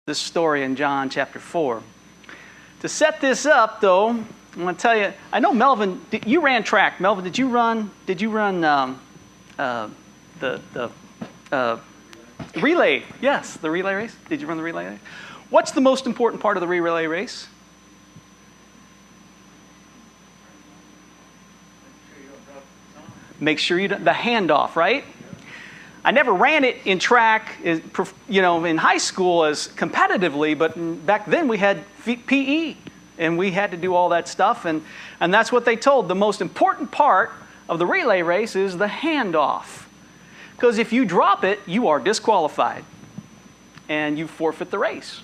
this story in John chapter 4. To set this up, though, I'm going to tell you, I know Melvin, you ran track. Melvin, did you run the relay? Yes, the relay race. Did you run the relay race? What's the most important part of the relay race? Make sure you don't, the handoff, right? I never ran it in track, in high school as competitively, but back then we had PE, and we had to do all that stuff, and that's what they told. The most important part of the relay race is the handoff, because if you drop it, you are disqualified, and you forfeit the race.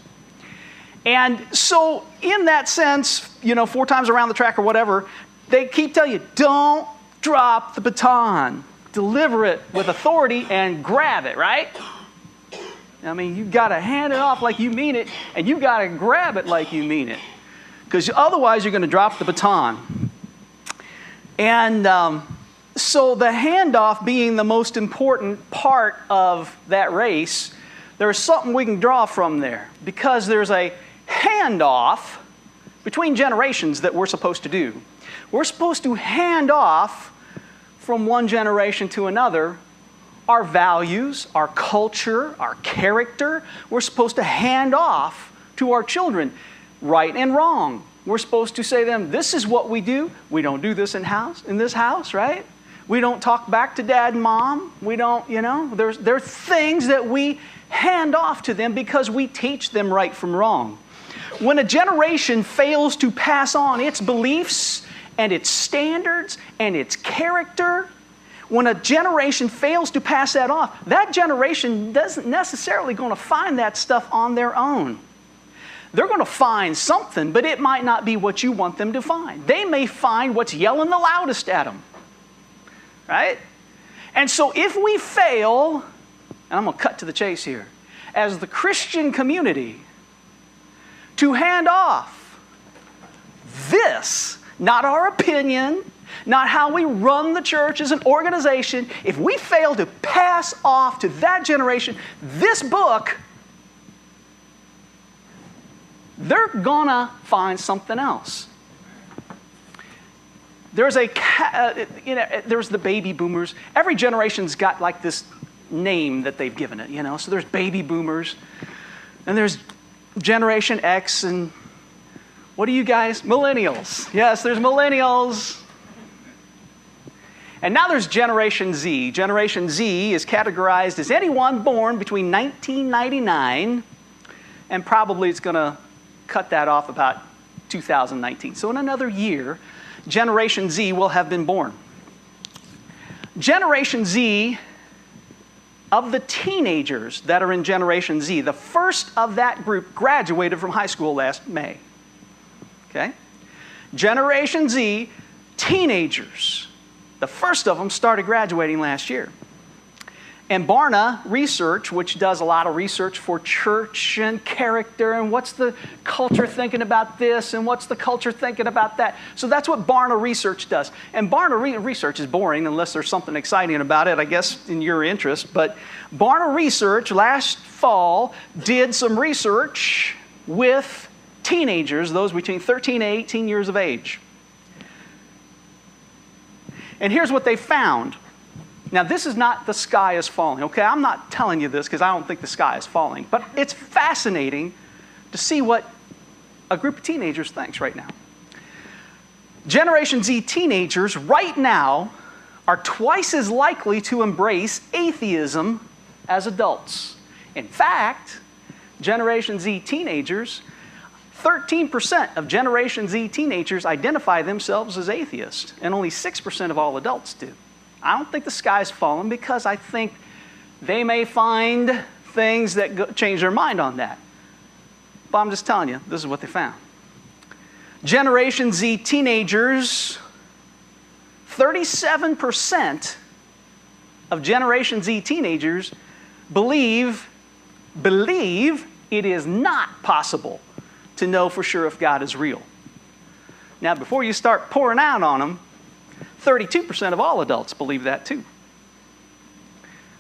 And so in that sense, 4 times around the track or whatever, they keep telling you, don't drop the baton. Deliver it with authority and grab it, right? I mean, you've got to hand it off like you mean it, and you've got to grab it like you mean it, because otherwise you're going to drop the baton. And so the handoff being the most important part of that race, there's something we can draw from there, because there's a handoff between generations that we're supposed to do. We're supposed to hand off from one generation to another our values, our culture, our character. We're supposed to hand off to our children right and wrong. We're supposed to say to them, this is what we do. We don't do this in this house, right? We don't talk back to dad and mom. We don't, there's things that we hand off to them because we teach them right from wrong. When a generation fails to pass on its beliefs and its standards and its character, when a generation fails to pass that off, that generation doesn't necessarily going to find that stuff on their own. They're going to find something, but it might not be what you want them to find. They may find what's yelling the loudest at them, right? And so if we fail, and I'm going to cut to the chase here, as the Christian community, to hand off this, not our opinion, not how we run the church as an organization, if we fail to pass off to that generation this book, they're gonna find something else. There's the baby boomers. Every generation's got like this name that they've given it, So there's baby boomers, and there's Generation X, and what are you guys? Millennials. Yes, there's millennials. And now there's Generation Z. Generation Z is categorized as anyone born between 1999, and probably it's going to cut that off about 2019. So in another year, Generation Z will have been born. Generation Z, of the teenagers that are in Generation Z, the first of that group graduated from high school last May. Okay? Generation Z, teenagers, the first of them started graduating last year. And Barna Research, which does a lot of research for church and character, and what's the culture thinking about this, and what's the culture thinking about that. So that's what Barna Research does. And Barna Research is boring unless there's something exciting about it, I guess, in your interest. But Barna Research last fall did some research with teenagers, those between 13 and 18 years of age. And here's what they found. Now, this is not the sky is falling, okay? I'm not telling you this because I don't think the sky is falling. But it's fascinating to see what a group of teenagers thinks right now. Generation Z teenagers right now are twice as likely to embrace atheism as adults. In fact, Generation Z teenagers, 13% of Generation Z teenagers identify themselves as atheists, and only 6% of all adults do. I don't think the sky's falling because I think they may find things that change their mind on that. But I'm just telling you, this is what they found. Generation Z teenagers, 37% of Generation Z teenagers believe it is not possible to know for sure if God is real. Now, before you start pouring out on them, 32% of all adults believe that too.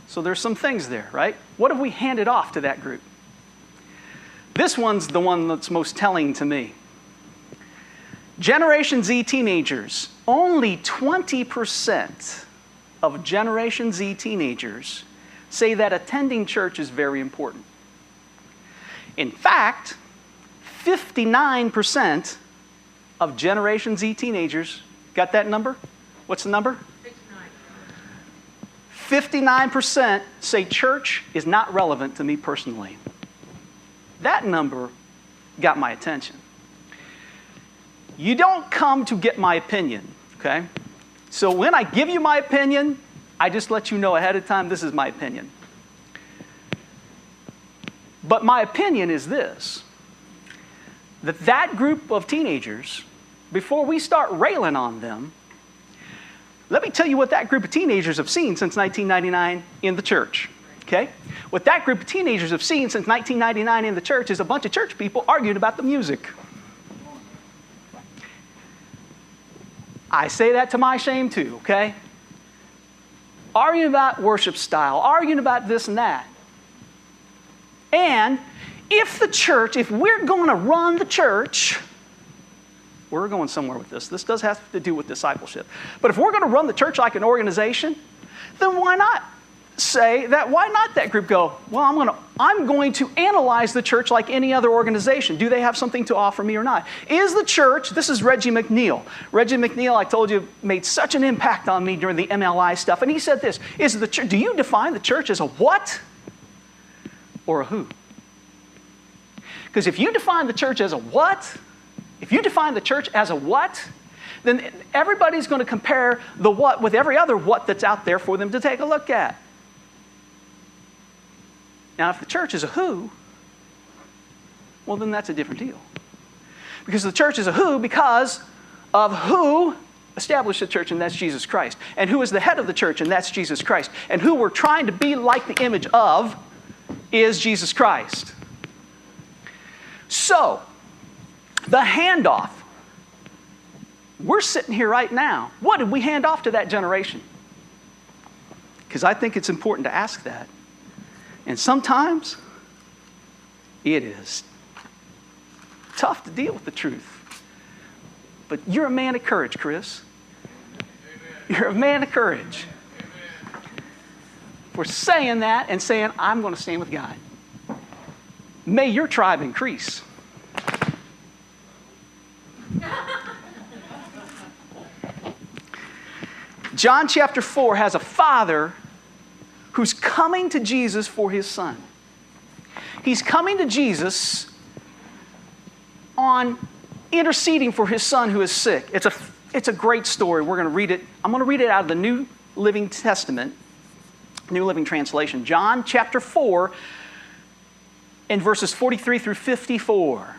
So there's some things there, right? What have we handed off to that group? This one's the one that's most telling to me. Generation Z teenagers, only 20% of Generation Z teenagers say that attending church is very important. In fact, 59% of Generation Z teenagers, got that number? What's the number? 59% say church is not relevant to me personally. That number got my attention. You don't come to get my opinion, okay? So when I give you my opinion, I just let you know ahead of time, this is my opinion. But my opinion is this, that group of teenagers, before we start railing on them, let me tell you what that group of teenagers have seen since 1999 in the church, okay? What that group of teenagers have seen since 1999 in the church is a bunch of church people arguing about the music. I say that to my shame too, okay? Arguing about worship style, arguing about this and that. And if we're going to run the church, we're going somewhere with this. This does have to do with discipleship. But if we're going to run the church like an organization, then why not that group go, well, I'm going to analyze the church like any other organization. Do they have something to offer me or not? Is the church, this is Reggie McNeil. Reggie McNeil, I told you, made such an impact on me during the MLI stuff. And he said this, do you define the church as a what or a who? Because if you define the church as a what, then everybody's going to compare the what with every other what that's out there for them to take a look at. Now, if the church is a who, well, then that's a different deal. Because the church is a who because of who established the church, and that's Jesus Christ. And who is the head of the church, and that's Jesus Christ. And who we're trying to be like the image of is Jesus Christ. So, the handoff. We're sitting here right now. What did we hand off to that generation? Because I think it's important to ask that. And sometimes it is tough to deal with the truth. But you're a man of courage, Chris. You're a man of courage. For saying that and saying, I'm going to stand with God. May your tribe increase. John chapter 4 has a father who's coming to Jesus for his son. He's coming to Jesus on interceding for his son who is sick. It's a great story. We're going to read it. I'm going to read it out of the New Living Testament, New Living Translation. John chapter 4 and verses 43 through 54.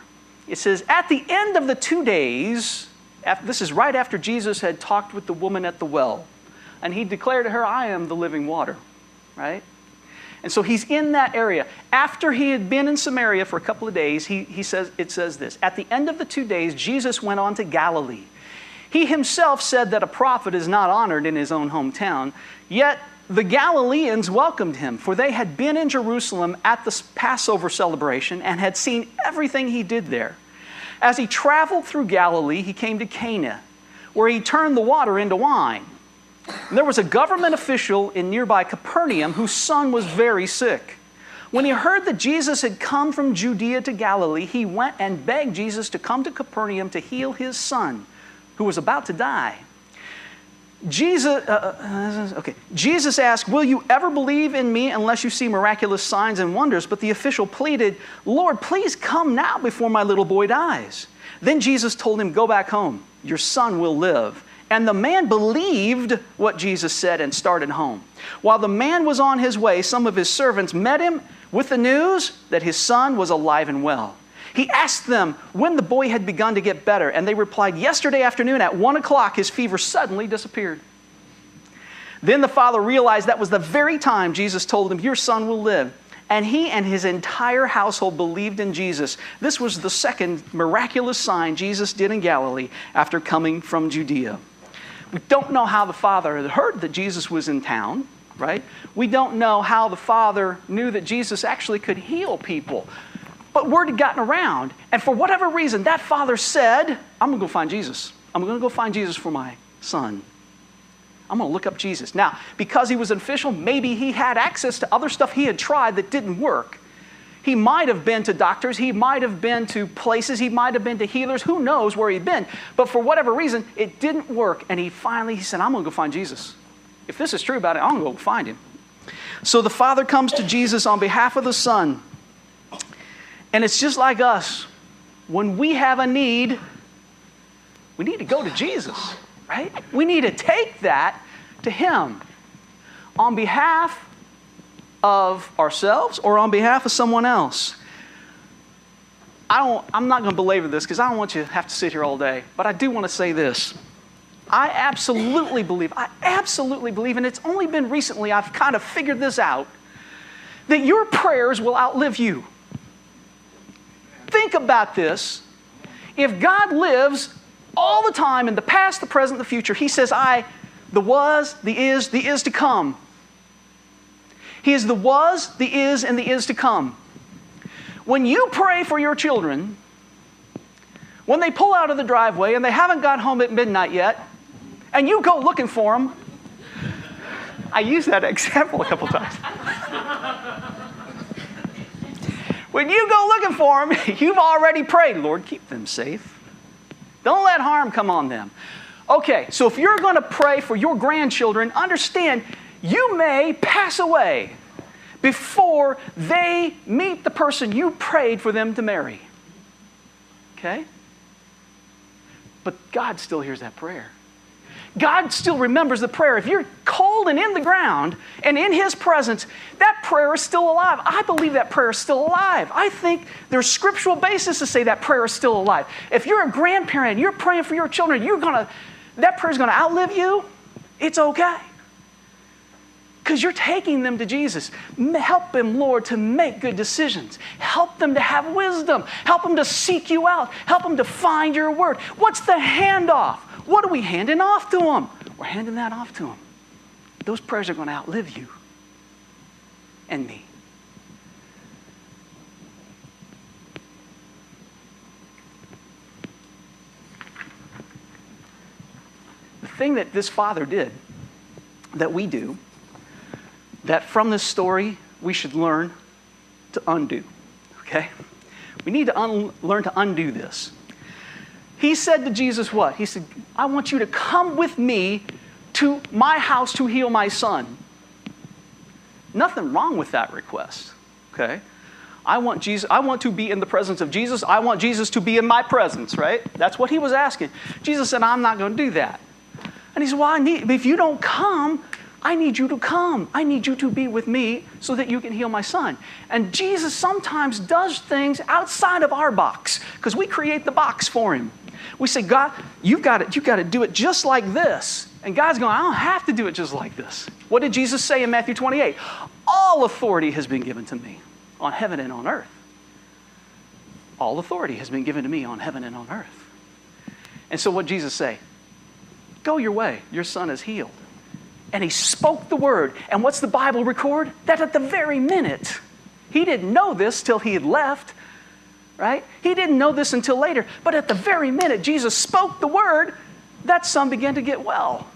It says, at the end of the 2 days, this is right after Jesus had talked with the woman at the well, and he declared to her, I am the living water, right? And so he's in that area. After he had been in Samaria for a couple of days, it says this, at the end of the 2 days, Jesus went on to Galilee. He himself said that a prophet is not honored in his own hometown, yet the Galileans welcomed him, for they had been in Jerusalem at the Passover celebration and had seen everything he did there. As he traveled through Galilee, he came to Cana, where he turned the water into wine. And there was a government official in nearby Capernaum whose son was very sick. When he heard that Jesus had come from Judea to Galilee, he went and begged Jesus to come to Capernaum to heal his son, who was about to die. Jesus asked, will you ever believe in me unless you see miraculous signs and wonders? But the official pleaded, Lord, please come now before my little boy dies. Then Jesus told him, go back home. Your son will live. And the man believed what Jesus said and started home. While the man was on his way, some of his servants met him with the news that his son was alive and well. He asked them when the boy had begun to get better, and they replied, yesterday afternoon at 1 o'clock, his fever suddenly disappeared. Then the father realized that was the very time Jesus told him, your son will live. And he and his entire household believed in Jesus. This was the second miraculous sign Jesus did in Galilee after coming from Judea. We don't know how the father had heard that Jesus was in town, right? We don't know how the father knew that Jesus actually could heal people. But word had gotten around, and for whatever reason, that father said, I'm going to go find Jesus. I'm going to go find Jesus for my son. I'm going to look up Jesus. Now, because he was an official, maybe he had access to other stuff he had tried that didn't work. He might have been to doctors. He might have been to places. He might have been to healers. Who knows where he'd been. But for whatever reason, it didn't work. And he said, I'm going to go find Jesus. If this is true about it, I'm going to go find him. So the father comes to Jesus on behalf of the son. And it's just like us. When we have a need, we need to go to Jesus, right? We need to take that to him on behalf of ourselves or on behalf of someone else. I'm not going to belabor this because I don't want you to have to sit here all day, but I do want to say this. I absolutely believe, and it's only been recently I've kind of figured this out, that your prayers will outlive you. Think about this. If God lives all the time in the past, the present, the future, he says, the was, the is to come. He is the was, the is, and the is to come. When you pray for your children, when they pull out of the driveway and they haven't got home at midnight yet, and you go looking for them, I used that example a couple times. When you go looking for them, you've already prayed, Lord, keep them safe. Don't let harm come on them. Okay, so if you're going to pray for your grandchildren, understand you may pass away before they meet the person you prayed for them to marry. Okay? But God still hears that prayer. God still remembers the prayer. If you're cold and in the ground and in his presence, that prayer is still alive. I believe that prayer is still alive. I think there's scriptural basis to say that prayer is still alive. If you're a grandparent and you're praying for your children, that prayer is going to outlive you, it's okay. Because you're taking them to Jesus. Help them, Lord, to make good decisions. Help them to have wisdom. Help them to seek you out. Help them to find your word. What's the handoff? What are we handing off to them? We're handing that off to them. Those prayers are going to outlive you and me. The thing that this father did, that we do, that from this story we should learn to undo. Okay? We need to learn to undo this. He said to Jesus what? He said, I want you to come with me to my house to heal my son. Nothing wrong with that request. Okay? I want to be in the presence of Jesus. I want Jesus to be in my presence, right? That's what he was asking. Jesus said, I'm not going to do that. And he said, well, if you don't come, I need you to come. I need you to be with me so that you can heal my son. And Jesus sometimes does things outside of our box because we create the box for him. We say, God, you've got to do it just like this. And God's going, I don't have to do it just like this. What did Jesus say in Matthew 28? All authority has been given to me on heaven and on earth. All authority has been given to me on heaven and on earth. And so what did Jesus say? Go your way. Your son is healed. And he spoke the word. And what's the Bible record? That at the very minute, he didn't know this till he had left, right? He didn't know this until later. But at the very minute Jesus spoke the word, that son began to get well.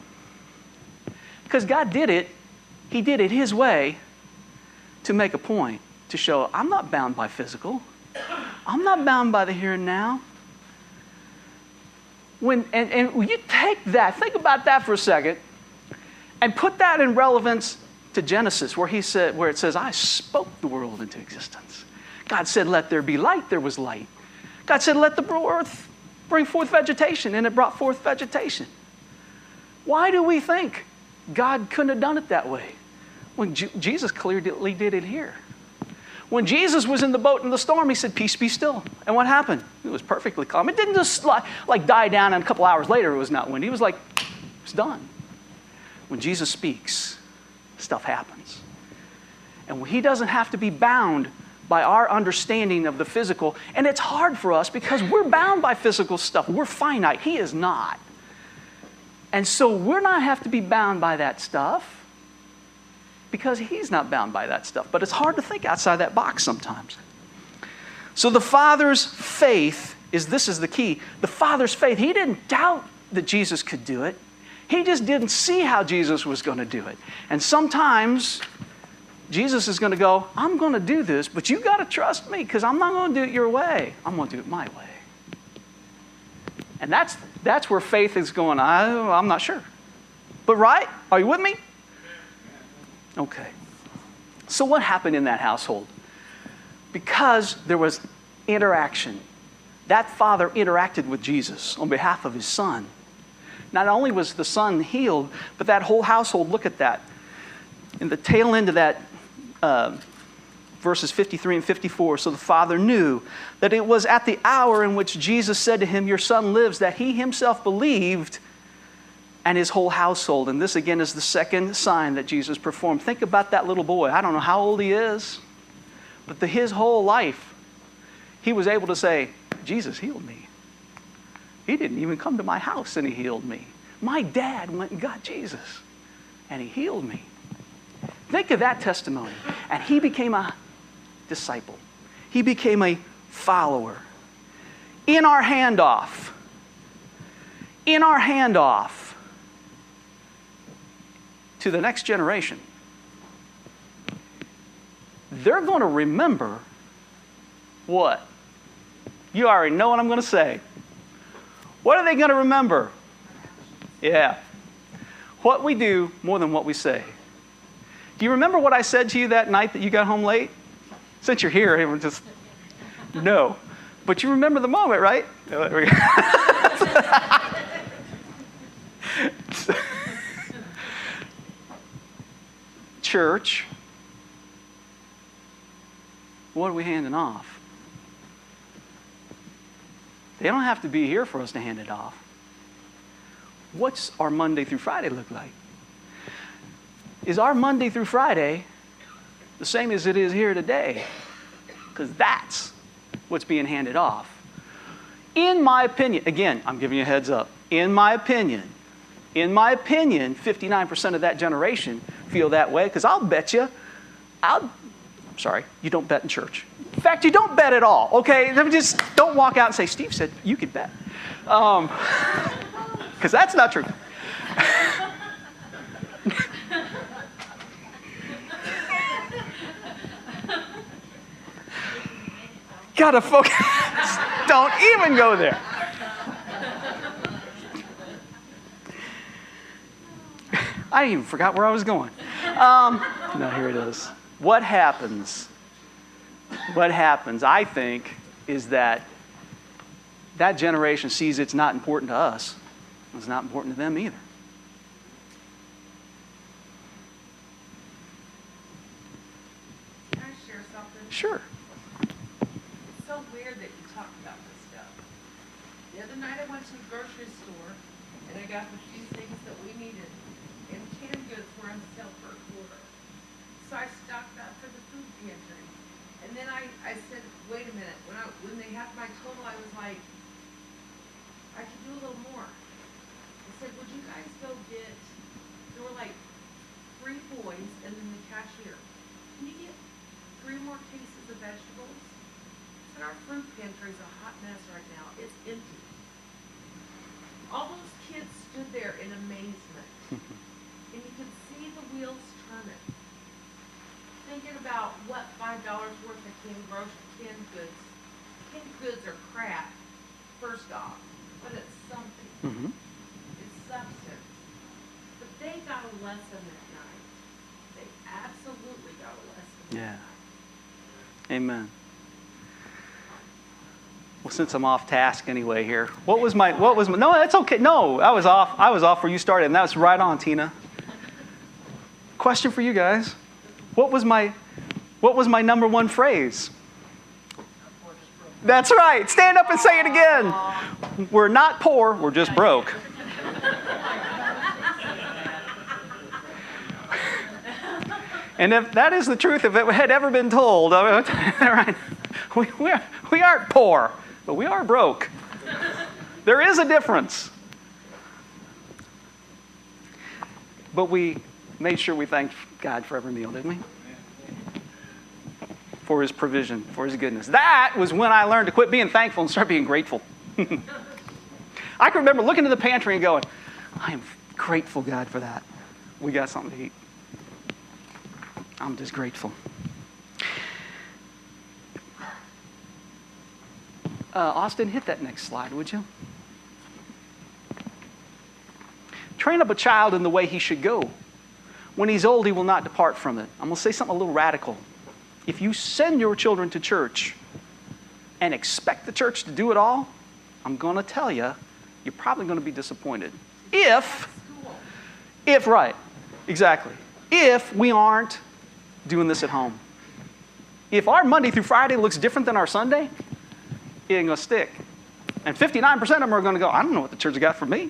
Because God did it. He did it his way to make a point, to show I'm not bound by physical. I'm not bound by the here and now. And you take that, think about that for a second, and put that in relevance to Genesis, where it says, I spoke the world into existence. God said, let there be light, there was light. God said, let the earth bring forth vegetation, and it brought forth vegetation. Why do we think God couldn't have done it that way? When Jesus clearly did it here. When Jesus was in the boat in the storm, he said, peace be still. And what happened? It was perfectly calm. It didn't just like die down and a couple hours later it was not windy. He was like, it's done. When Jesus speaks, stuff happens. And he doesn't have to be bound by our understanding of the physical. And it's hard for us because we're bound by physical stuff. We're finite. He is not. And so we're not have to be bound by that stuff because he's not bound by that stuff. But it's hard to think outside that box sometimes. So the Father's faith this is the key. The Father's faith, he didn't doubt that Jesus could do it. He just didn't see how Jesus was going to do it. And sometimes Jesus is going to go, I'm going to do this, but you got to trust me because I'm not going to do it your way. I'm going to do it my way. And that's where faith is going, I'm not sure. But right? Are you with me? Okay. So what happened in that household? Because there was interaction. That father interacted with Jesus on behalf of his son. Not only was the son healed, but that whole household, look at that. In the tail end of that, verses 53 and 54, so the father knew that it was at the hour in which Jesus said to him, your son lives, that he himself believed, and his whole household. And this again is the second sign that Jesus performed. Think about that little boy. I don't know how old he is, but his whole life, he was able to say, Jesus healed me. He didn't even come to my house and he healed me. My dad went and got Jesus and he healed me. Think of that testimony. And he became a disciple. He became a follower. In our handoff to the next generation, they're going to remember what? You already know what I'm going to say. What are they going to remember? Yeah. What we do more than what we say. Do you remember what I said to you that night that you got home late? Since you're here, it was just, no. But you remember the moment, right? Oh, there we go. Church. What are we handing off? They don't have to be here for us to hand it off. What's our Monday through Friday look like? Is our Monday through Friday the same as it is here today? Because that's what's being handed off. In my opinion, again, I'm giving you a heads up. In my opinion, 59% of that generation feel that way, because I'll bet you, sorry, you don't bet in church. In fact, you don't bet at all, okay? Just don't walk out and say, Steve said you could bet. Because that's not true. Gotta focus. Don't even go there. I even forgot where I was going. No, here it is. What happens, I think, is that generation sees it's not important to us. It's not important to them either. Can I share something? Sure. It's so weird that you talk about this stuff. The other night I went to the grocery store and I got the few things that we needed. And canned goods were on sale for $1. So I stocked up for the food pantry. And then I said, wait a minute. When they had my total, I was like, I could do a little more. I said, would you guys go get, there were like 3 boys and then the cashier. Can you get 3 more cases of vegetables? I said, our food pantry's a hot mess right now. It's empty. All those kids stood there in amazement. And you could see the wheels turning. Thinking about what $5 worth of canned goods. Canned goods are crap, first off, but it's something. Mm-hmm. It's substance. But they got a lesson that night. They absolutely got a lesson that night. Yeah. Amen. Well, since I'm off task anyway here, what was my, no, that's okay. No, I was off where you started, and that was right on, Tina. Question for you guys. What was my number one phrase? That's right. Stand up and say it again. We're not poor, we're just broke. And if that is the truth, if it had ever been told, right, we aren't poor, but we are broke. There is a difference. But we made sure we thanked God for every meal, didn't we? for his provision, for his goodness. That was when I learned to quit being thankful and start being grateful. I can remember looking at the pantry and going, I am grateful, God, for that. We got something to eat. I'm just grateful. Austin, hit that next slide, would you? Train up a child in the way he should go. When he's old, he will not depart from it. I'm going to say something a little radical. If you send your children to church and expect the church to do it all, I'm going to tell you, you're probably going to be disappointed. If right, exactly. If we aren't doing this at home. If our Monday through Friday looks different than our Sunday, it ain't going to stick. And 59% of them are going to go, I don't know what the church got for me.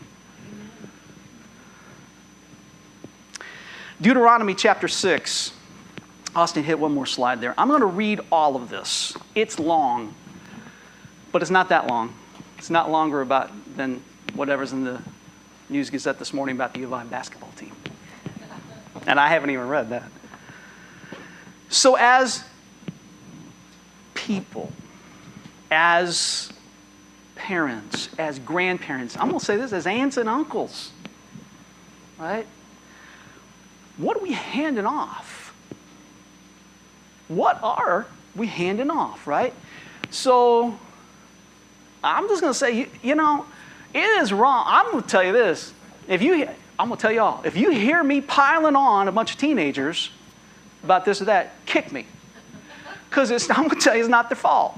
Deuteronomy chapter 6. Austin, hit one more slide there. I'm going to read all of this. It's long, but it's not that long. It's not longer than whatever's in the News Gazette this morning about the U of I basketball team. And I haven't even read that. So as people, as parents, as grandparents, I'm going to say this, as aunts and uncles, right? What are we handing off? What are we handing off, right? So I'm just going to say, you know, it is wrong. I'm going to tell you this. I'm going to tell you all. If you hear me piling on a bunch of teenagers about this or that, kick me. Because I'm going to tell you, it's not their fault.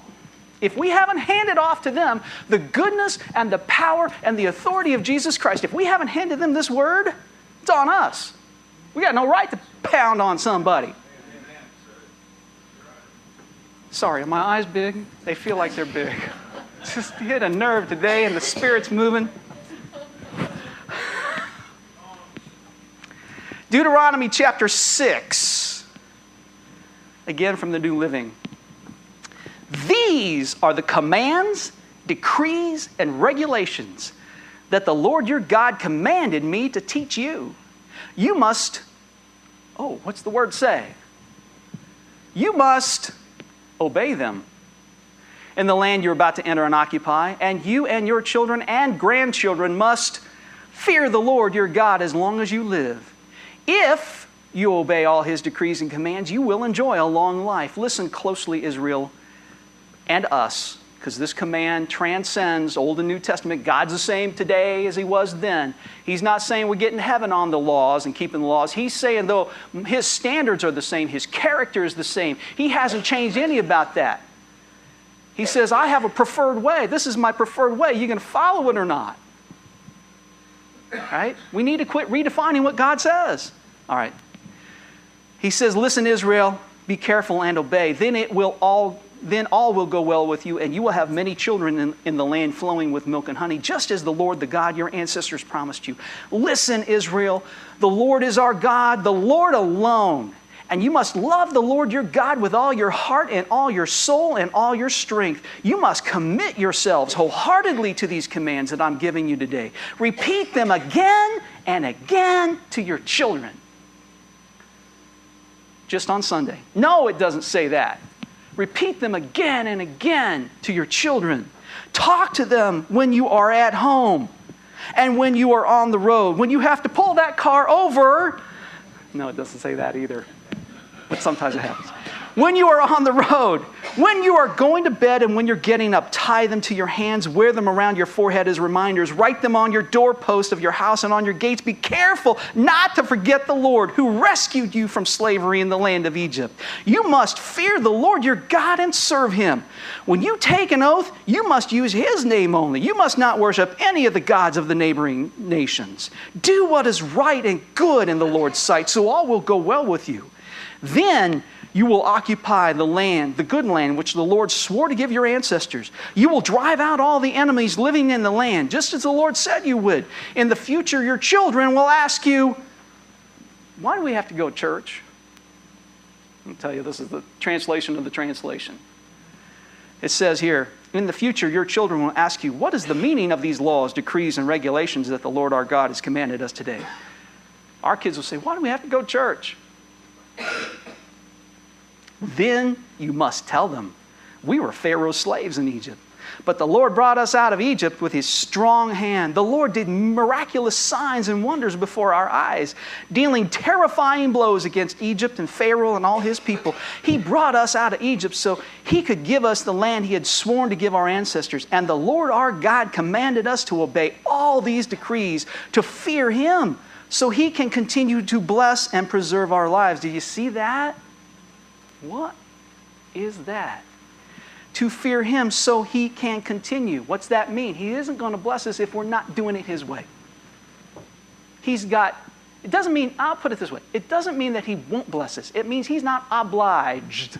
If we haven't handed off to them the goodness and the power and the authority of Jesus Christ, if we haven't handed them this word, it's on us. We got no right to pound on somebody. Sorry, are my eyes big? They feel like they're big. Just hit a nerve today and the Spirit's moving. Deuteronomy chapter 6. Again from the New Living. These are the commands, decrees, and regulations that the Lord your God commanded me to teach you. You must, what's the word say? You must obey them in the land you're about to enter and occupy, and you and your children and grandchildren must fear the Lord your God as long as you live. If you obey all his decrees and commands, you will enjoy a long life. Listen closely, Israel, and us, because this command transcends Old and New Testament. God's the same today as he was then. He's not saying we're getting heaven on the laws and keeping the laws. He's saying, though, his standards are the same, his character is the same. He hasn't changed any about that. He says, I have a preferred way. This is my preferred way. You going to follow it or not? Right? We need to quit redefining what God says. All right. He says, listen, Israel, be careful and obey. Then all will go well with you, and you will have many children in the land flowing with milk and honey, just as the Lord, the God your ancestors promised you. Listen, Israel, the Lord is our God, the Lord alone. And you must love the Lord your God with all your heart and all your soul and all your strength. You must commit yourselves wholeheartedly to these commands that I'm giving you today. Repeat them again and again to your children. Just on Sunday. No, it doesn't say that. Repeat them again and again to your children. Talk to them when you are at home and when you are on the road. When you have to pull that car over. No, it doesn't say that either. But sometimes it happens. When you are on the road, when you are going to bed and when you're getting up, tie them to your hands, wear them around your forehead as reminders, write them on your doorpost of your house and on your gates. Be careful not to forget the Lord who rescued you from slavery in the land of Egypt. You must fear the Lord your God and serve him. When you take an oath, you must use his name only. You must not worship any of the gods of the neighboring nations. Do what is right and good in the Lord's sight, so all will go well with you. Then you will occupy the land, the good land, which the Lord swore to give your ancestors. You will drive out all the enemies living in the land, just as the Lord said you would. In the future, your children will ask you, why do we have to go to church? I'll tell you, this is the translation of the translation. It says here, in the future, your children will ask you, what is the meaning of these laws, decrees, and regulations that the Lord our God has commanded us today? Our kids will say, why do we have to go to church? Then you must tell them, we were Pharaoh's slaves in Egypt. But the Lord brought us out of Egypt with his strong hand. The Lord did miraculous signs and wonders before our eyes, dealing terrifying blows against Egypt and Pharaoh and all his people. He brought us out of Egypt so he could give us the land he had sworn to give our ancestors. And the Lord our God commanded us to obey all these decrees, to fear him, so he can continue to bless and preserve our lives. Do you see that? What is that? To fear him so he can continue. What's that mean? He isn't going to bless us if we're not doing it his way. It doesn't mean, I'll put it this way, it doesn't mean that he won't bless us. It means he's not obliged.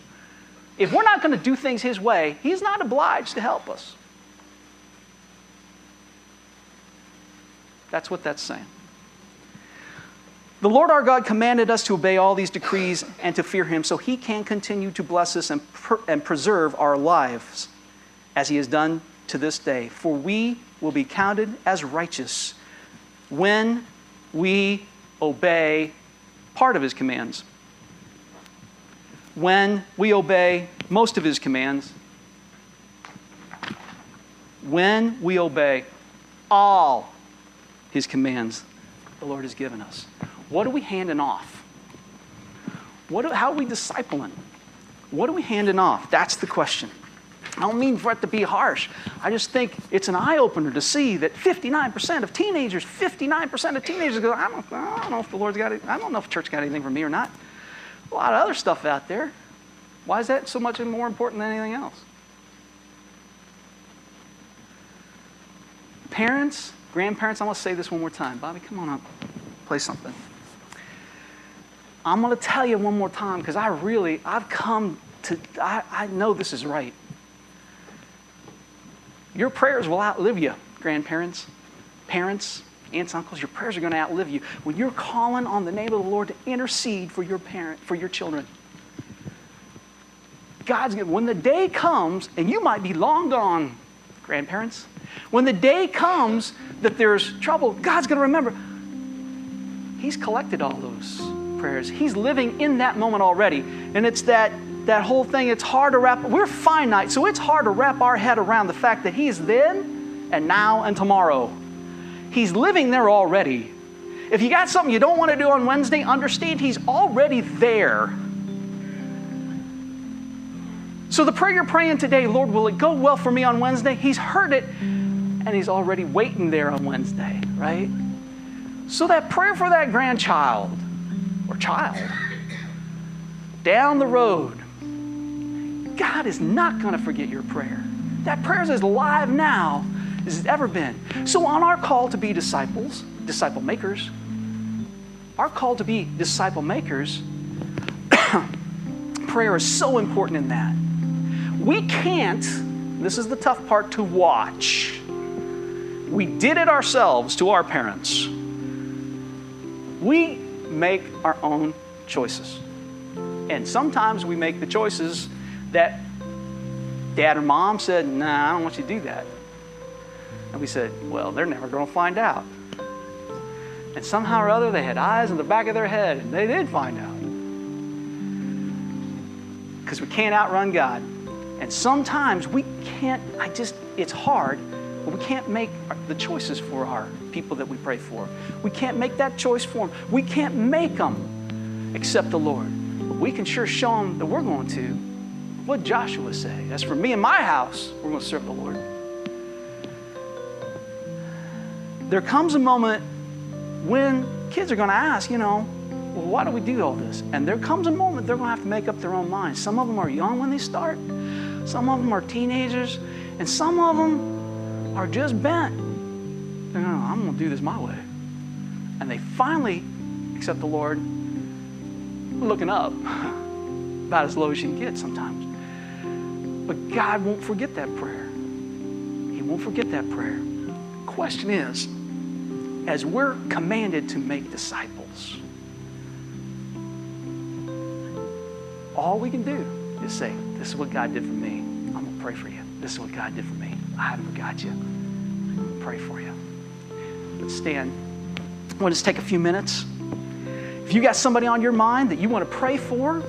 If we're not going to do things his way, he's not obliged to help us. That's what that's saying. The Lord our God commanded us to obey all these decrees and to fear him so he can continue to bless us and preserve our lives as he has done to this day. For we will be counted as righteous when we obey part of his commands. When we obey most of his commands. When we obey all his commands the Lord has given us. What are we handing off? How are we discipling? What are we handing off? That's the question. I don't mean for it to be harsh. I just think it's an eye-opener to see that 59% of teenagers go, I don't know if the Lord's got it. I don't know if church got anything for me or not. A lot of other stuff out there. Why is that so much more important than anything else? Parents, grandparents, I'm going to say this one more time. Bobby, come on up. Play something. I'm going to tell you one more time because I know this is right. Your prayers will outlive you, grandparents, parents, aunts, uncles. Your prayers are going to outlive you when you're calling on the name of the Lord to intercede for your children. When the day comes, and you might be long gone, grandparents, when the day comes that there's trouble, God's going to remember. He's collected all those prayers. He's living in that moment already. And it's that whole thing, it's hard to we're finite, so it's hard to wrap our head around the fact that he's then and now and tomorrow. He's living there already. If you got something you don't want to do on Wednesday, understand he's already there. So the prayer you're praying today, Lord, will it go well for me on Wednesday? He's heard it, and he's already waiting there on Wednesday, right? So that prayer for that grandchild or child down the road, God is not going to forget your prayer. That prayer is as alive now as it's ever been. So on our call to be disciple makers, prayer is so important in that. We can't, this is the tough part, to watch. We did it ourselves to our parents. We make our own choices. And sometimes we make the choices that dad or mom said, nah, I don't want you to do that. And we said, well, they're never going to find out. And somehow or other, they had eyes in the back of their head, and they did find out. Because we can't outrun God. And sometimes we can't, it's hard, but we can't make the choices for our people that we pray for. We can't make that choice for them. We can't make them accept the Lord. But we can sure show them that we're going to. What did Joshua say? As for me and my house, we're going to serve the Lord. There comes a moment when kids are going to ask, well, why do we do all this? And there comes a moment they're going to have to make up their own minds. Some of them are young when they start. Some of them are teenagers. And some of them are just bent. They're going, I'm going to do this my way. And they finally accept the Lord, looking up, about as low as you can get sometimes. But God won't forget that prayer. He won't forget that prayer. The question is, as we're commanded to make disciples, all we can do is say, this is what God did for me. I'm going to pray for you. This is what God did for me. I haven't forgot you. I'm going to pray for you. Let's stand. I want to just take a few minutes. If you got somebody on your mind that you want to pray for,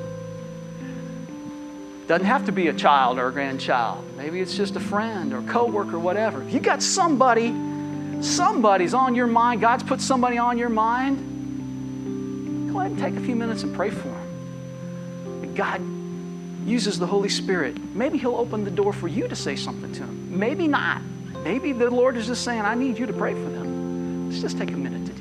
Doesn't have to be a child or a grandchild. Maybe it's just a friend or coworker, whatever. If you got somebody's on your mind, God's put somebody on your mind, go ahead and take a few minutes and pray for them. And God uses the Holy Spirit. Maybe He'll open the door for you to say something to them. Maybe not. Maybe the Lord is just saying, I need you to pray for them. Let's just take a minute to